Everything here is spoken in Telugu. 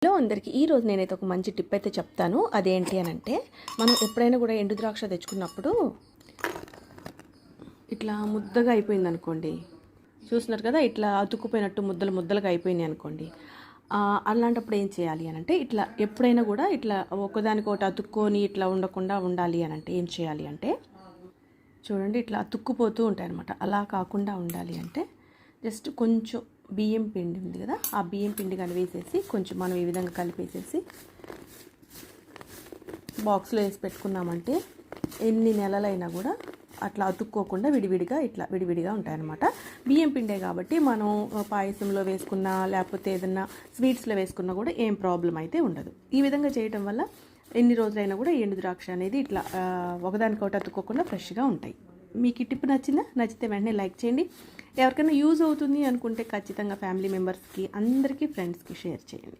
హలో అందరికీ ఈరోజు నేనైతే ఒక మంచి టిప్ అయితే చెప్తాను. అదేంటి అని అంటే, మనం ఎప్పుడైనా కూడా ఎండు ద్రాక్ష తెచ్చుకున్నప్పుడు ఇట్లా ముద్దగా అయిపోయింది అనుకోండి, చూస్తున్నారు కదా, ఇట్లా అతుక్కుపోయినట్టు ముద్దలు ముద్దలుగా అయిపోయినాయి అనుకోండి. అలాంటప్పుడు ఏం చేయాలి అని అంటే, ఇట్లా ఎప్పుడైనా కూడా ఇట్లా ఒకదానికొకటి అతుక్కొని ఇట్లా ఉండకుండా ఉండాలి అని అంటే ఏం చేయాలి అంటే, చూడండి ఇట్లా అతుక్కుపోతూ ఉంటాయి అనమాట. అలా కాకుండా ఉండాలి అంటే జస్ట్ కొంచెం బియ్యం పిండి ఉంది కదా, ఆ బియ్యం పిండి కానీ వేసేసి కొంచెం మనం ఈ విధంగా కలిపేసేసి బాక్స్లో వేసి పెట్టుకున్నామంటే ఎన్ని నెలలైనా కూడా అట్లా అతుక్కోకుండా విడివిడిగా ఇట్లా విడివిడిగా ఉంటాయన్నమాట. బియ్యం పిండే కాబట్టి మనం పాయసంలో వేసుకున్నా లేకపోతే ఏదన్నా స్వీట్స్లో వేసుకున్నా కూడా ఏం ప్రాబ్లం అయితే ఉండదు. ఈ విధంగా చేయటం వల్ల ఎన్ని రోజులైనా కూడా ఎండు ద్రాక్ష అనేది ఇట్లా ఒకదానికొకటి అతుక్కోకుండా ఫ్రెష్గా ఉంటాయి. మీకు ఈ టిప్ నచ్చిందా? నచ్చితే వెంటనే లైక్ చేయండి. ఎవరికైనా యూజ్ అవుతుంది అనుకుంటే ఖచ్చితంగా ఫ్యామిలీ మెంబర్స్కి, అందరికీ, ఫ్రెండ్స్కి షేర్ చేయండి.